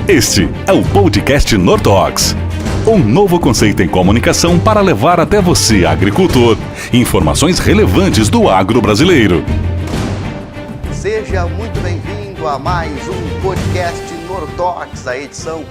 Este é o podcast Nortox, um novo conceito em comunicação para levar até você, agricultor, informações relevantes do agro brasileiro. Seja muito bem-vindo a mais um podcast Nortox, a edição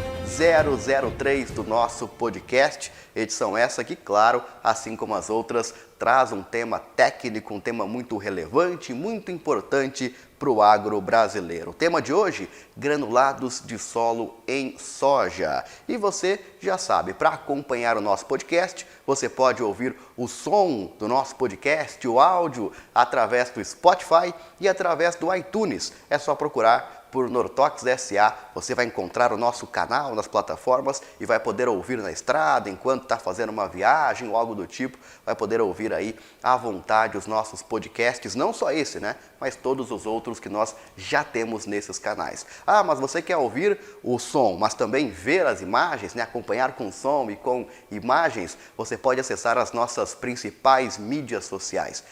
003 do nosso podcast. Edição essa que, claro, assim como as outras, traz um tema técnico, um tema muito relevante, muito importante para o agro brasileiro. O tema de hoje, granulados de solo em soja. E você já sabe, para acompanhar o nosso podcast, você pode ouvir o som do nosso podcast, o áudio, através do Spotify e através do iTunes. É só procurar por Nortox SA, você vai encontrar o nosso canal nas plataformas e vai poder ouvir na estrada, enquanto está fazendo uma viagem ou algo do tipo, vai poder ouvir aí à vontade os nossos podcasts, não só esse, né, mas todos os outros que nós já temos nesses canais. Ah, mas você quer ouvir o som, mas também ver as imagens, né, acompanhar com som e com imagens, você pode acessar as nossas principais mídias sociais,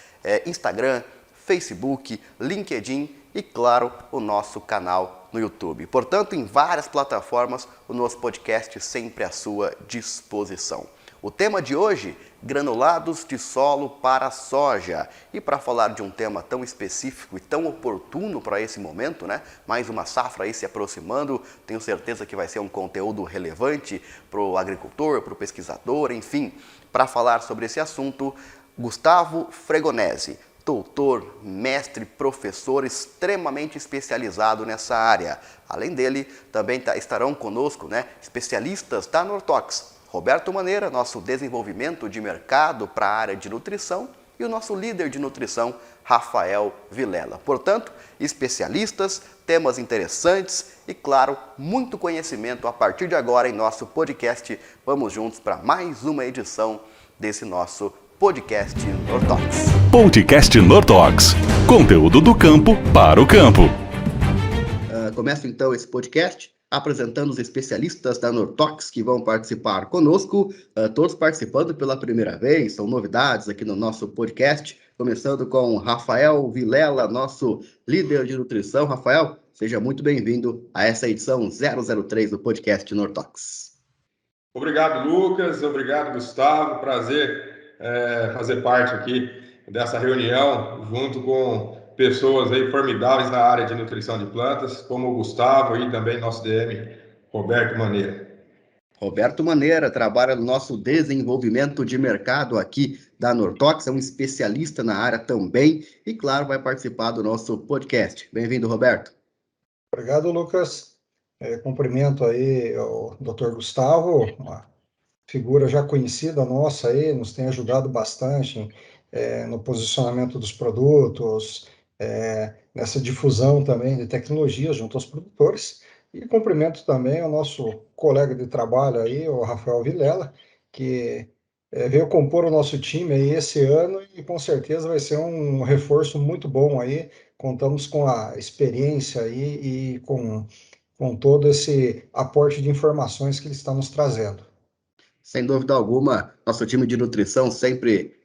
Instagram, Facebook, LinkedIn e, claro, o nosso canal no YouTube. Portanto, em várias plataformas, o nosso podcast sempre à sua disposição. O tema de hoje, granulados de solo para soja. E para falar de um tema tão específico e tão oportuno para esse momento, né? Mais uma safra aí se aproximando, tenho certeza que vai ser um conteúdo relevante para o agricultor, para o pesquisador, enfim. Para falar sobre esse assunto, Gustavo Fregonese, doutor, mestre, professor extremamente especializado nessa área. Além dele, também estarão conosco, né, especialistas da Nortox. Roberto Maneira, nosso desenvolvimento de mercado para a área de nutrição, e o nosso líder de nutrição, Rafael Vilela. Portanto, especialistas, temas interessantes e, claro, muito conhecimento a partir de agora em nosso podcast. Vamos juntos para mais uma edição desse nosso podcast Nortox. Podcast Nortox, conteúdo do campo para o campo. Começo então esse podcast apresentando os especialistas da Nortox que vão participar conosco, todos participando pela primeira vez, são novidades aqui no nosso podcast, começando com Rafael Vilela, nosso líder de nutrição. Rafael, seja muito bem-vindo a essa edição 003 do podcast Nortox. Obrigado, Lucas, obrigado, Gustavo, prazer fazer parte aqui dessa reunião junto com pessoas aí formidáveis na área de nutrição de plantas, como o Gustavo e também nosso DM, Roberto Maneira. Roberto Maneira trabalha no nosso desenvolvimento de mercado aqui da Nortox, é um especialista na área também e, claro, vai participar do nosso podcast. Bem-vindo, Roberto. Obrigado, Lucas. Cumprimento aí o Dr. Gustavo, uma figura já conhecida nossa aí, nos tem ajudado bastante no posicionamento dos produtos, nessa difusão também de tecnologia junto aos produtores. E cumprimento também o nosso colega de trabalho aí, o Rafael Vilela, que veio compor o nosso time aí esse ano e com certeza vai ser um reforço muito bom aí. Contamos com a experiência aí e com todo esse aporte de informações que ele está nos trazendo. Sem dúvida alguma, nosso time de nutrição sempre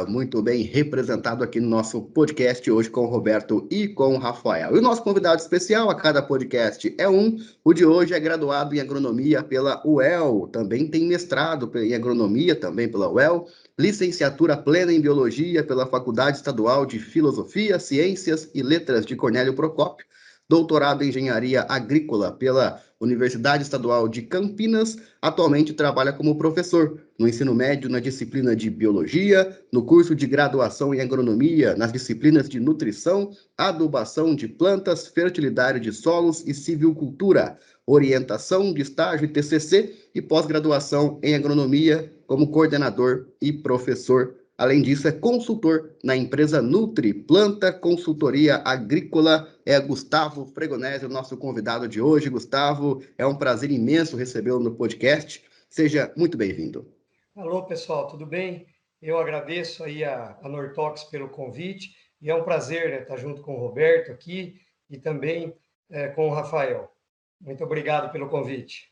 muito bem representado aqui no nosso podcast hoje com o Roberto e com o Rafael. E o nosso convidado especial a cada podcast é o de hoje é graduado em agronomia pela UEL, também tem mestrado em agronomia também pela UEL, licenciatura plena em biologia pela Faculdade Estadual de Filosofia, Ciências e Letras de Cornélio Procópio, doutorado em engenharia agrícola pela Universidade Estadual de Campinas, atualmente trabalha como professor no ensino médio na disciplina de biologia, no curso de graduação em agronomia, nas disciplinas de nutrição, adubação de plantas, fertilidade de solos e silvicultura, orientação de estágio e TCC e pós-graduação em agronomia como coordenador e professor. Além disso, é consultor na empresa Nutri Planta Consultoria Agrícola. É Gustavo Fregonese, o nosso convidado de hoje. Gustavo, é um prazer imenso recebê-lo no podcast. Seja muito bem-vindo. Alô, pessoal, tudo bem? Eu agradeço aí a Nortox pelo convite e é um prazer, né, estar junto com o Roberto aqui e também com o Rafael. Muito obrigado pelo convite.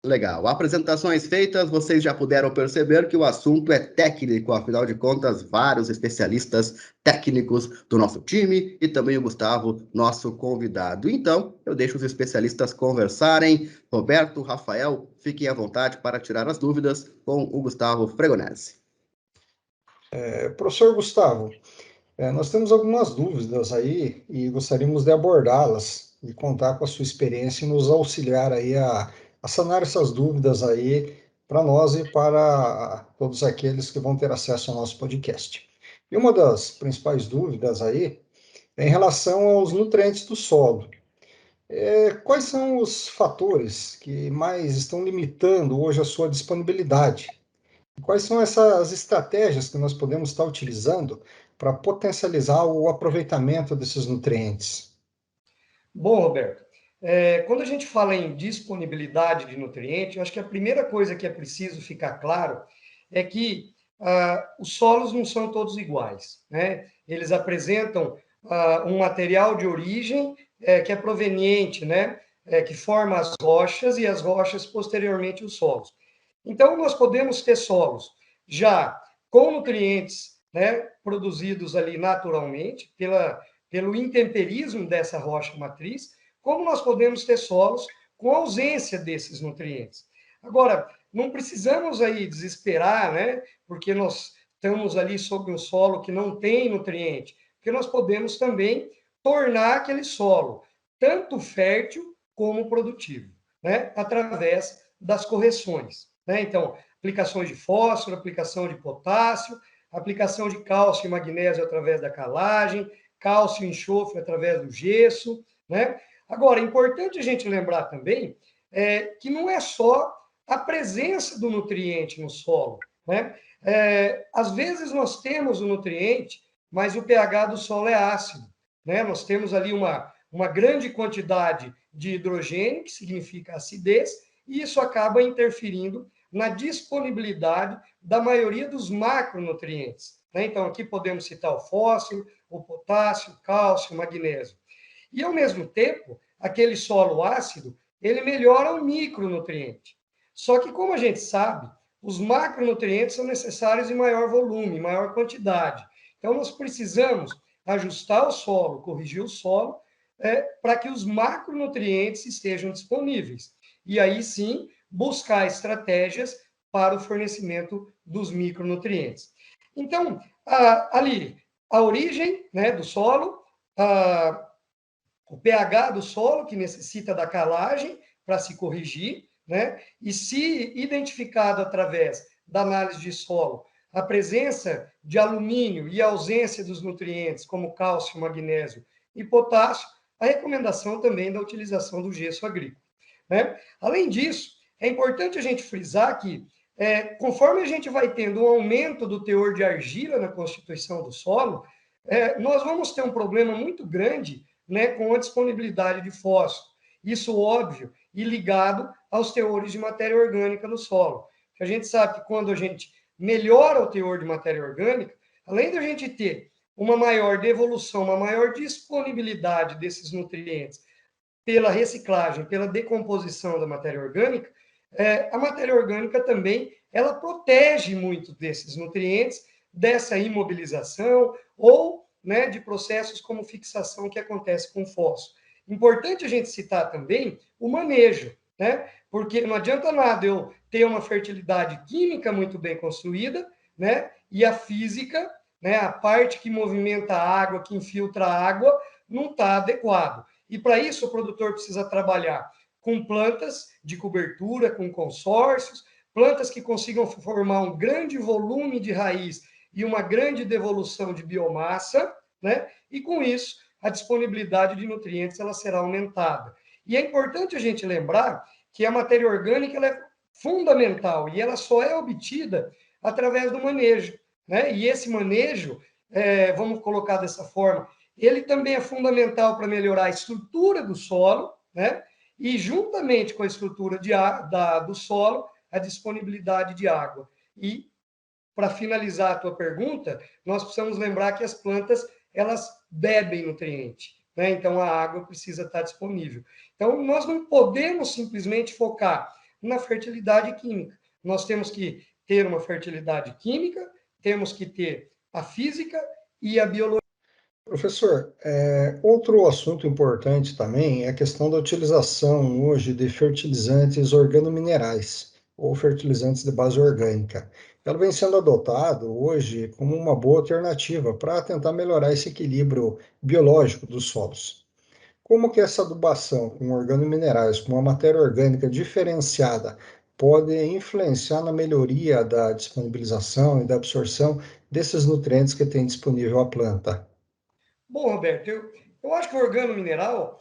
Legal. Apresentações feitas, vocês já puderam perceber que o assunto é técnico, afinal de contas, vários especialistas técnicos do nosso time e também o Gustavo, nosso convidado. Então, eu deixo os especialistas conversarem. Roberto, Rafael, fiquem à vontade para tirar as dúvidas com o Gustavo Fregonese. Professor Gustavo, nós temos algumas dúvidas aí e gostaríamos de abordá-las e contar com a sua experiência e nos auxiliar aí a sanar essas dúvidas aí para nós e para todos aqueles que vão ter acesso ao nosso podcast. E uma das principais dúvidas aí é em relação aos nutrientes do solo. Quais são os fatores que mais estão limitando hoje a sua disponibilidade? Quais são essas estratégias que nós podemos estar utilizando para potencializar o aproveitamento desses nutrientes? Bom, Roberto, quando a gente fala em disponibilidade de nutriente, eu acho que a primeira coisa que é preciso ficar claro é que os solos não são todos iguais, né? Eles apresentam um material de origem que é proveniente, né? Que forma as rochas e as rochas posteriormente os solos. Então, nós podemos ter solos já com nutrientes, né, produzidos ali naturalmente pelo intemperismo dessa rocha matriz, como nós podemos ter solos com ausência desses nutrientes. Agora, não precisamos aí desesperar, né, porque nós estamos ali sobre um solo que não tem nutriente, porque nós podemos também tornar aquele solo tanto fértil como produtivo, né, através das correções, né? Então, aplicações de fósforo, aplicação de potássio, aplicação de cálcio e magnésio através da calagem, cálcio e enxofre através do gesso, né? Agora, é importante a gente lembrar também que não é só a presença do nutriente no solo, né? Às vezes nós temos o nutriente, mas o pH do solo é ácido, né? Nós temos ali uma grande quantidade de hidrogênio, que significa acidez, e isso acaba interferindo na disponibilidade da maioria dos macronutrientes, né? Então, aqui podemos citar o fósforo, o potássio, o cálcio, o magnésio. E, ao mesmo tempo, aquele solo ácido, ele melhora o micronutriente. Só que, como a gente sabe, os macronutrientes são necessários em maior volume, em maior quantidade. Então, nós precisamos ajustar o solo, corrigir o solo, para que os macronutrientes estejam disponíveis. E aí sim, buscar estratégias para o fornecimento dos micronutrientes. Então, ali, a origem, né, do solo, o pH do solo, que necessita da calagem para se corrigir, né? E se identificado através da análise de solo a presença de alumínio e a ausência dos nutrientes, como cálcio, magnésio e potássio, a recomendação também da utilização do gesso agrícola, né? Além disso, é importante a gente frisar que, conforme a gente vai tendo um aumento do teor de argila na constituição do solo, nós vamos ter um problema muito grande, né, com a disponibilidade de fósforo. Isso óbvio e ligado aos teores de matéria orgânica no solo. A gente sabe que quando a gente melhora o teor de matéria orgânica, além da gente ter uma maior devolução, uma maior disponibilidade desses nutrientes pela reciclagem, pela decomposição da matéria orgânica, a matéria orgânica também ela protege muito desses nutrientes, dessa imobilização ou, né, de processos como fixação que acontece com o fósforo. Importante a gente citar também o manejo, né? Porque não adianta nada eu ter uma fertilidade química muito bem construída, né? E a física, né, a parte que movimenta a água, que infiltra a água, não está adequado. E para isso o produtor precisa trabalhar com plantas de cobertura, com consórcios, plantas que consigam formar um grande volume de raiz e uma grande devolução de biomassa, né? E com isso a disponibilidade de nutrientes ela será aumentada. E é importante a gente lembrar que a matéria orgânica ela é fundamental e ela só é obtida através do manejo, né? E esse manejo, vamos colocar dessa forma, ele também é fundamental para melhorar a estrutura do solo, né? E juntamente com a estrutura do solo, a disponibilidade de água. E para finalizar a tua pergunta, nós precisamos lembrar que as plantas elas bebem nutriente, né? Então a água precisa estar disponível. Então nós não podemos simplesmente focar na fertilidade química. Nós temos que ter uma fertilidade química, temos que ter a física e a biologia. Professor, outro assunto importante também é a questão da utilização hoje de fertilizantes organominerais ou fertilizantes de base orgânica. Ela vem sendo adotado hoje como uma boa alternativa para tentar melhorar esse equilíbrio biológico dos solos. Como que essa adubação com organominerais, com uma matéria orgânica diferenciada, pode influenciar na melhoria da disponibilização e da absorção desses nutrientes que tem disponível a planta? Bom, Roberto, eu acho que o organomineral,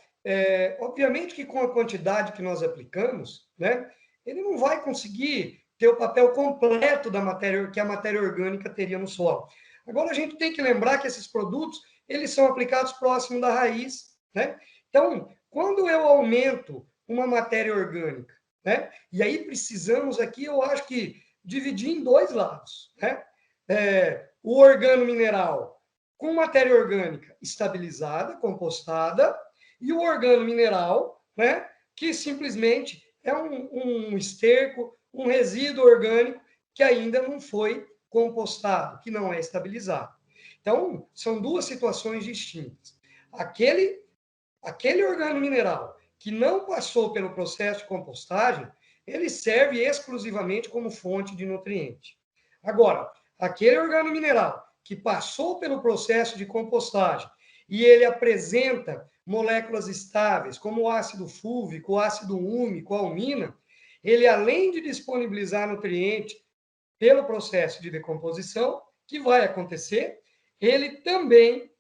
obviamente que com a quantidade que nós aplicamos, né, ele não vai conseguir ter o papel completo da matéria que a matéria orgânica teria no solo. Agora, a gente tem que lembrar que esses produtos, eles são aplicados próximo da raiz, né? Então, quando eu aumento uma matéria orgânica, né, e aí precisamos aqui, eu acho que dividir em dois lados, né? O organomineral com matéria orgânica estabilizada, compostada, e o organomineral, né, que simplesmente é um esterco, um resíduo orgânico que ainda não foi compostado, que não é estabilizado. Então, são duas situações distintas. Aquele organomineral que não passou pelo processo de compostagem, ele serve exclusivamente como fonte de nutriente. Agora, aquele organomineral que passou pelo processo de compostagem e ele apresenta moléculas estáveis, como o ácido fúlvico, o ácido úmico, a almina, ele, além de disponibilizar nutriente pelo processo de decomposição, que vai acontecer, ele também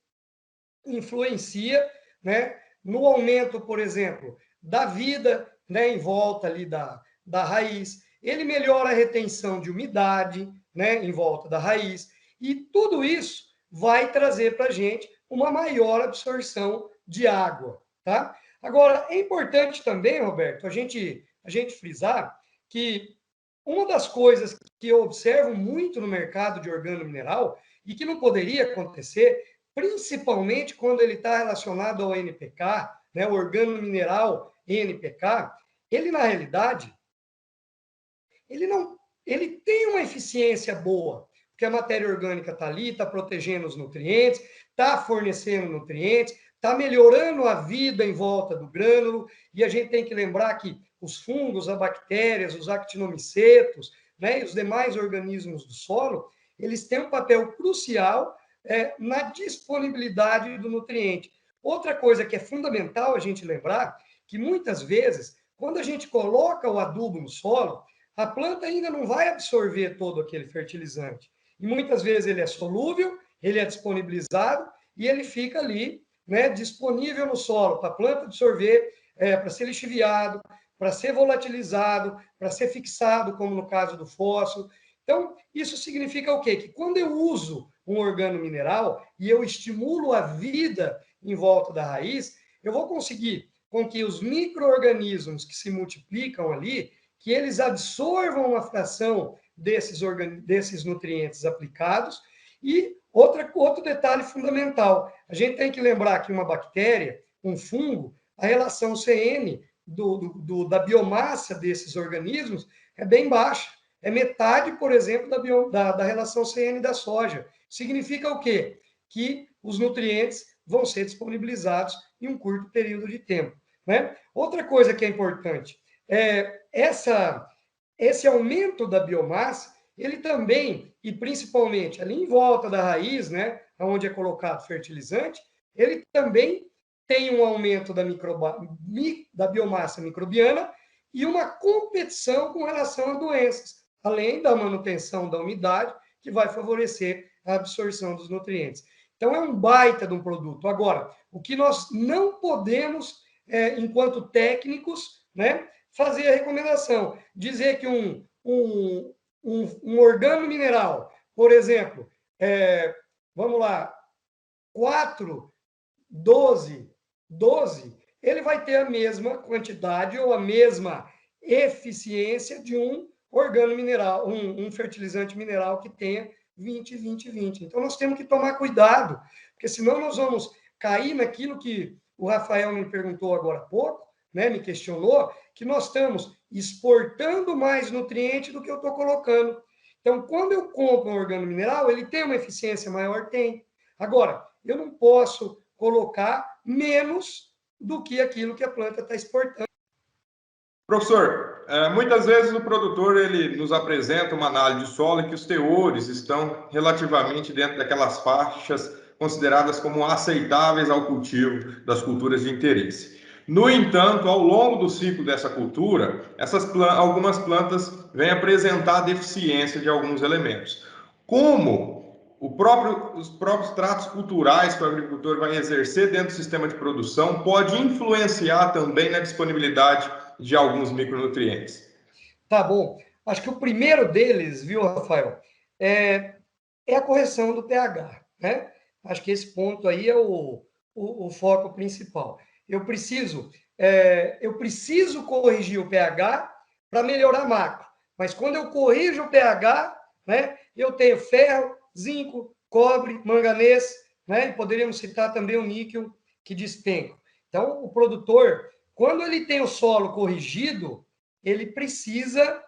influencia, né, no aumento, por exemplo, da vida, né, em volta ali da raiz. Ele melhora a retenção de umidade, né, em volta da raiz. E tudo isso vai trazer para a gente uma maior absorção de água, tá? Agora, é importante também, Roberto, a gente frisar que uma das coisas que eu observo muito no mercado de organomineral e que não poderia acontecer, principalmente quando ele está relacionado ao NPK, né, o organomineral NPK, ele, na realidade, ele tem uma eficiência boa, porque a matéria orgânica está ali, está protegendo os nutrientes, está fornecendo nutrientes, está melhorando a vida em volta do grânulo, e a gente tem que lembrar que os fungos, as bactérias, os actinomicetos, né, e os demais organismos do solo, eles têm um papel crucial na disponibilidade do nutriente. Outra coisa que é fundamental a gente lembrar, que muitas vezes, quando a gente coloca o adubo no solo, a planta ainda não vai absorver todo aquele fertilizante. E muitas vezes ele é solúvel, ele é disponibilizado e ele fica ali, né, disponível no solo para a planta absorver, para ser lixiviado, para ser volatilizado, para ser fixado, como no caso do fósforo. Então, isso significa o quê? Que quando eu uso um organomineral e eu estimulo a vida em volta da raiz, eu vou conseguir com que os micro-organismos que se multiplicam ali, que eles absorvam uma fração desses nutrientes aplicados. E outro detalhe fundamental, a gente tem que lembrar que uma bactéria, um fungo, a relação CN da biomassa desses organismos é bem baixa. É metade, por exemplo, da relação CN da soja. Significa o quê? Que os nutrientes vão ser disponibilizados em um curto período de tempo, né? Outra coisa que é importante, esse aumento da biomassa, ele também, e principalmente ali em volta da raiz, né, onde é colocado fertilizante, ele também tem um aumento da biomassa microbiana e uma competição com relação a doenças, além da manutenção da umidade, que vai favorecer a absorção dos nutrientes. Então, é um baita de um produto. Agora, o que nós não podemos, enquanto técnicos, né, fazer a recomendação, dizer que um organomineral, por exemplo, vamos lá, 4, 12, ele vai ter a mesma quantidade ou a mesma eficiência de um organomineral, um fertilizante mineral que tenha 20, 20, 20. Então, nós temos que tomar cuidado, porque senão nós vamos cair naquilo que o Rafael me perguntou agora há pouco, né, me questionou, que nós estamos exportando mais nutriente do que eu estou colocando. Então, quando eu compro um organomineral, ele tem uma eficiência maior? Tem. Agora, eu não posso colocar menos do que aquilo que a planta está exportando. Professor, muitas vezes o produtor ele nos apresenta uma análise de solo em que os teores estão relativamente dentro daquelas faixas consideradas como aceitáveis ao cultivo das culturas de interesse. No entanto, ao longo do ciclo dessa cultura, algumas plantas vêm apresentar deficiência de alguns elementos. Como os próprios tratos culturais que o agricultor vai exercer dentro do sistema de produção pode influenciar também na disponibilidade de alguns micronutrientes? Tá bom. Acho que o primeiro deles, viu, Rafael, é a correção do pH, né? Acho que esse ponto aí é o foco principal. Eu preciso corrigir o pH para melhorar macro. Mas quando eu corrijo o pH, né, eu tenho ferro, zinco, cobre, manganês, né, e poderíamos citar também o níquel que despenca. Então, o produtor, quando ele tem o solo corrigido, ele precisa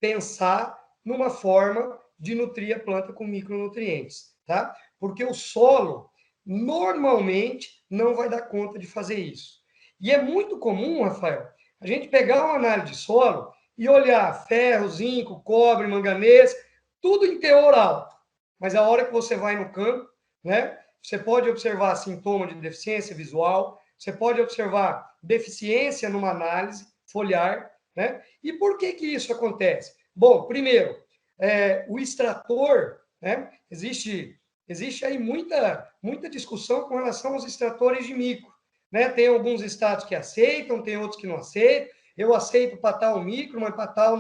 pensar numa forma de nutrir a planta com micronutrientes, tá? Porque o solo, normalmente, não vai dar conta de fazer isso. E é muito comum, Rafael, a gente pegar uma análise de solo e olhar ferro, zinco, cobre, manganês, tudo em teor alto. Mas a hora que você vai no campo, né, você pode observar sintoma de deficiência visual, você pode observar deficiência numa análise foliar, né? E por que isso acontece? Bom, primeiro, o extrator, né? Existe aí muita discussão com relação aos extratores de micro, né? Tem alguns estados que aceitam, tem outros que não aceitam. Eu aceito para tal micro, mas para tal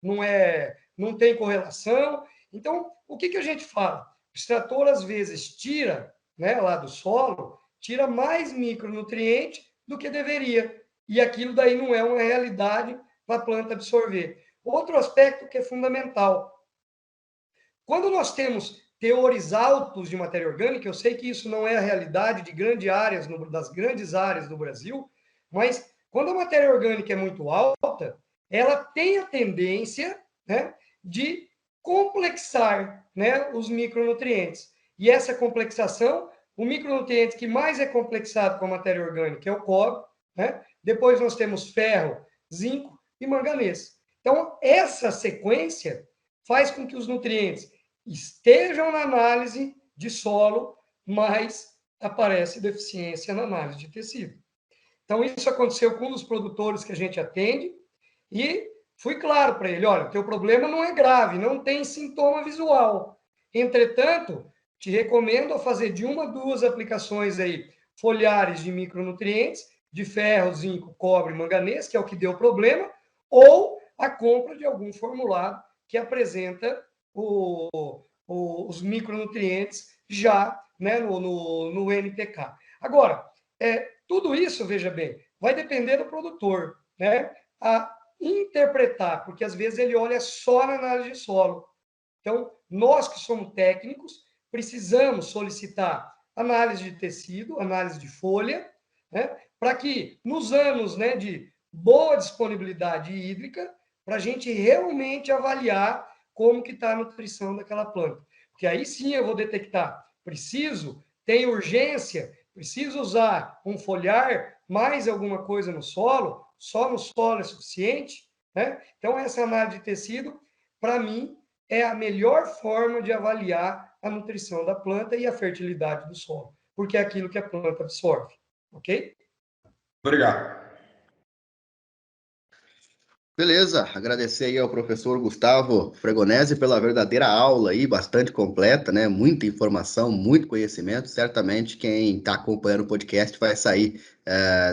não tem correlação. Então, o que a gente fala? O extrator, às vezes, tira, né, lá do solo, tira mais micronutriente do que deveria. E aquilo daí não é uma realidade para a planta absorver. Outro aspecto que é fundamental. Quando nós temos teores altos de matéria orgânica, eu sei que isso não é a realidade de das grandes áreas do Brasil, mas quando a matéria orgânica é muito alta, ela tem a tendência, né, de complexar, né, os micronutrientes. E essa complexação, o micronutriente que mais é complexado com a matéria orgânica é o cobre, né? Depois nós temos ferro, zinco e manganês. Então, essa sequência faz com que os nutrientes estejam na análise de solo, mas aparece deficiência na análise de tecido. Então, isso aconteceu com um dos produtores que a gente atende e fui claro para ele, olha, o teu problema não é grave, não tem sintoma visual. Entretanto, te recomendo a fazer de 1 a 2 aplicações aí, foliares de micronutrientes, de ferro, zinco, cobre, manganês, que é o que deu problema, ou a compra de algum formulário que apresenta os micronutrientes já, né, no NPK. Agora, tudo isso, veja bem, vai depender do produtor, né, a interpretar, porque às vezes ele olha só na análise de solo. Então, nós que somos técnicos, precisamos solicitar análise de tecido, análise de folha, né, para que nos anos, né, de boa disponibilidade hídrica, para a gente realmente avaliar como que está a nutrição daquela planta. Porque aí sim eu vou detectar, tem urgência, preciso usar um foliar, mais alguma coisa no solo, só no solo é suficiente, né? Então, essa análise de tecido, para mim, é a melhor forma de avaliar a nutrição da planta e a fertilidade do solo, porque é aquilo que a planta absorve, ok? Obrigado. Beleza, agradecer aí ao professor Gustavo Fregonese pela verdadeira aula aí, bastante completa, né? Muita informação, muito conhecimento. Certamente quem está acompanhando o podcast vai sair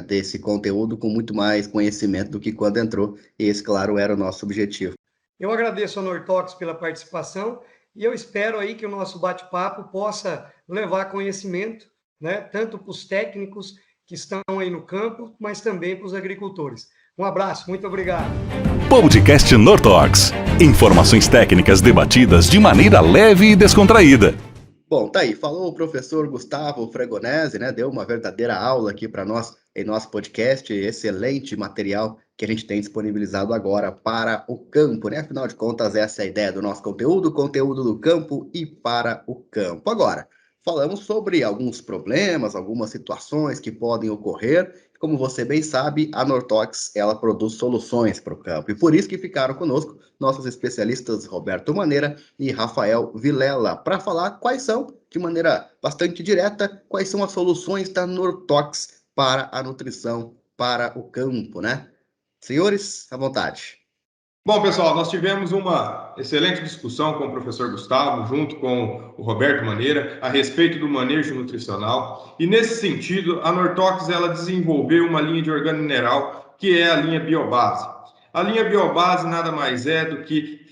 desse conteúdo com muito mais conhecimento do que quando entrou. E esse, claro, era o nosso objetivo. Eu agradeço ao Nortox pela participação e eu espero aí que o nosso bate-papo possa levar conhecimento, né? Tanto para os técnicos que estão aí no campo, mas também para os agricultores. Um abraço, muito obrigado. Podcast Nortox. Informações técnicas debatidas de maneira leve e descontraída. Bom, tá aí, falou o professor Gustavo Fregonese, né? Deu uma verdadeira aula aqui para nós em nosso podcast, excelente material que a gente tem disponibilizado agora para o campo, né? Afinal de contas, essa é a ideia do nosso conteúdo do campo e para o campo. Agora, falamos sobre alguns problemas, algumas situações que podem ocorrer. Como você bem sabe, a Nortox, ela produz soluções para o campo. E por isso que ficaram conosco nossos especialistas Roberto Maneira e Rafael Vilela, para falar quais são, de maneira bastante direta, quais são as soluções da Nortox para a nutrição para o campo, né? Senhores, à vontade. Bom, pessoal, nós tivemos uma excelente discussão com o professor Gustavo, junto com o Roberto Maneira, a respeito do manejo nutricional. E nesse sentido, a Nortox ela desenvolveu uma linha de organomineral que é a linha Biobase. A linha Biobase nada mais é do que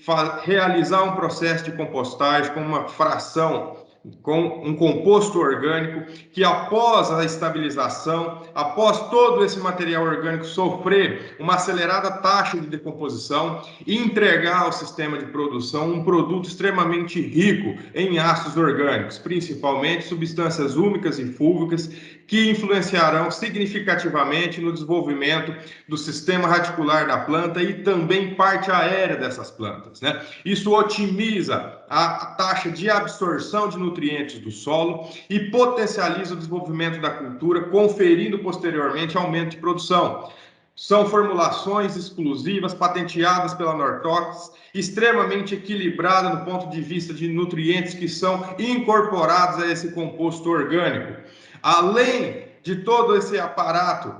realizar um processo de compostagem com uma fração, com um composto orgânico que após a estabilização, após todo esse material orgânico sofrer uma acelerada taxa de decomposição e entregar ao sistema de produção um produto extremamente rico em ácidos orgânicos, principalmente substâncias úmicas e fúlvicas que influenciarão significativamente no desenvolvimento do sistema radicular da planta e também parte aérea dessas plantas, né? Isso otimiza a taxa de absorção de nutrientes do solo e potencializa o desenvolvimento da cultura, conferindo posteriormente aumento de produção. São formulações exclusivas, patenteadas pela Nortox, extremamente equilibradas no ponto de vista de nutrientes que são incorporados a esse composto orgânico. Além de todo esse aparato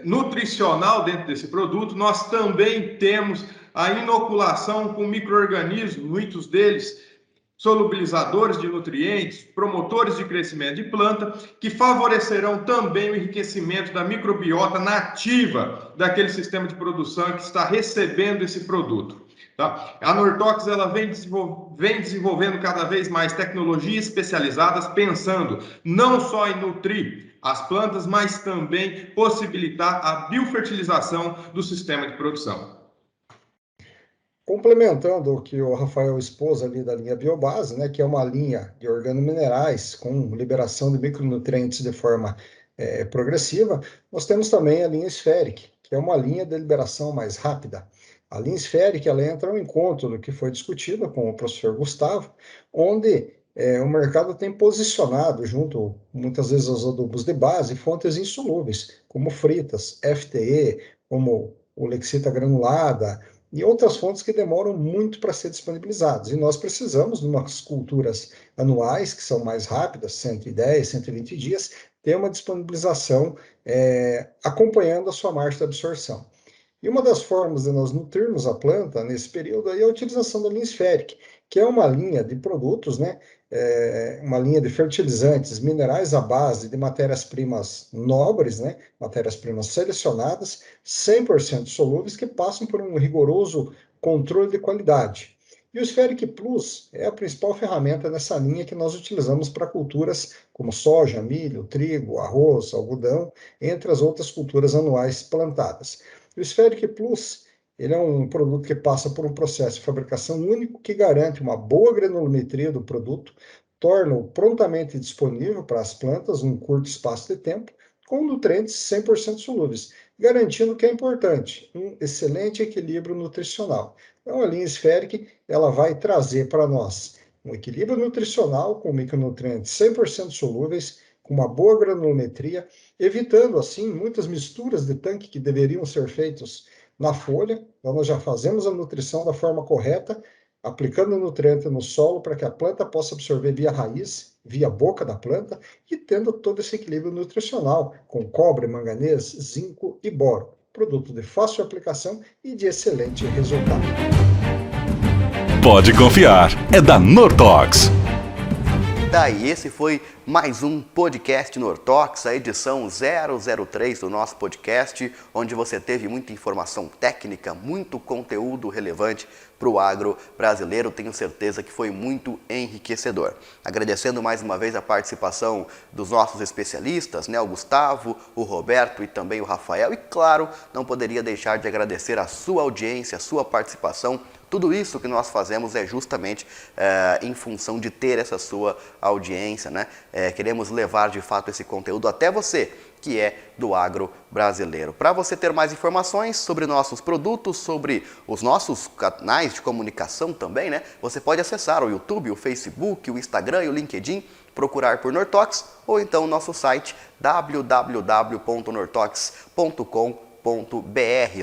nutricional dentro desse produto, nós também temos a inoculação com micro-organismos, muitos deles solubilizadores de nutrientes, promotores de crescimento de planta, que favorecerão também o enriquecimento da microbiota nativa daquele sistema de produção que está recebendo esse produto. Tá? A Nortox ela vem desenvolvendo cada vez mais tecnologias especializadas, pensando não só em nutrir as plantas, mas também possibilitar a biofertilização do sistema de produção. Complementando o que o Rafael expôs ali da linha Biobase, né, que é uma linha de organominerais com liberação de micronutrientes de forma progressiva, nós temos também a linha Spheric, que é uma linha de liberação mais rápida. A linha Spheric ela entra ao encontro do que foi discutido com o professor Gustavo, onde o mercado tem posicionado junto, muitas vezes, aos adubos de base, fontes insolúveis, como fritas, FTE, como ulexita granulada, e outras fontes que demoram muito para ser disponibilizadas. E nós precisamos, de umas culturas anuais, que são mais rápidas, 110, 120 dias, ter uma disponibilização acompanhando a sua marcha de absorção. E uma das formas de nós nutrirmos a planta nesse período aí é a utilização da linha Spheric, que é uma linha de produtos, né? Uma linha de fertilizantes, minerais à base de matérias-primas nobres, né? Matérias-primas selecionadas, 100% solúveis, que passam por um rigoroso controle de qualidade. E o Spheric Plus é a principal ferramenta nessa linha que nós utilizamos para culturas como soja, milho, trigo, arroz, algodão, entre as outras culturas anuais plantadas. O Spheric Plus ele é um produto que passa por um processo de fabricação único que garante uma boa granulometria do produto, torna-o prontamente disponível para as plantas num curto espaço de tempo, com nutrientes 100% solúveis, garantindo o que é importante, um excelente equilíbrio nutricional. Então, a linha Spheric ela vai trazer para nós um equilíbrio nutricional com micronutrientes 100% solúveis, com uma boa granulometria, evitando, assim, muitas misturas de tanque que deveriam ser feitos na folha. Então, nós já fazemos a nutrição da forma correta, aplicando o nutriente no solo para que a planta possa absorver via raiz, via boca da planta, e tendo todo esse equilíbrio nutricional, com cobre, manganês, zinco e boro. Produto de fácil aplicação e de excelente resultado. Pode confiar, é da Nortox. Daí, esse foi mais um podcast Nortox, a edição 003 do nosso podcast, onde você teve muita informação técnica, muito conteúdo relevante para o agro brasileiro. Tenho certeza que foi muito enriquecedor. Agradecendo mais uma vez a participação dos nossos especialistas, né, o Gustavo, o Roberto e também o Rafael. E claro, não poderia deixar de agradecer a sua audiência, a sua participação. Tudo isso que nós fazemos é justamente em função de ter essa sua audiência, né? Queremos levar de fato esse conteúdo até você, que é do agro brasileiro. Para você ter mais informações sobre nossos produtos, sobre os nossos canais de comunicação também, né? Você pode acessar o YouTube, o Facebook, o Instagram e o LinkedIn, procurar por Nortox ou então o nosso site www.nortox.com.br.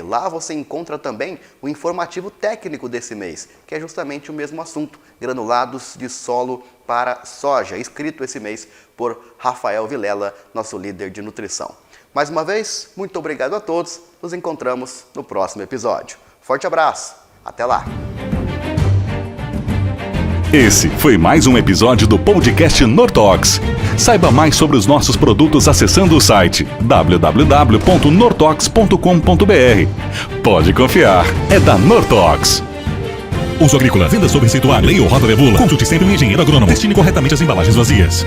Lá você encontra também o informativo técnico desse mês, que é justamente o mesmo assunto, granulados de solo para soja, escrito esse mês por Rafael Vilela, nosso líder de nutrição. Mais uma vez, muito obrigado a todos, nos encontramos no próximo episódio. Forte abraço, até lá! Esse foi mais um episódio do podcast Nortox. Saiba mais sobre os nossos produtos acessando o site www.nortox.com.br. Pode confiar, é da Nortox. Uso agrícola, venda sob receituário, lei ou rota de bula. Consulte sempre um engenheiro agrônomo. Destine corretamente as embalagens vazias.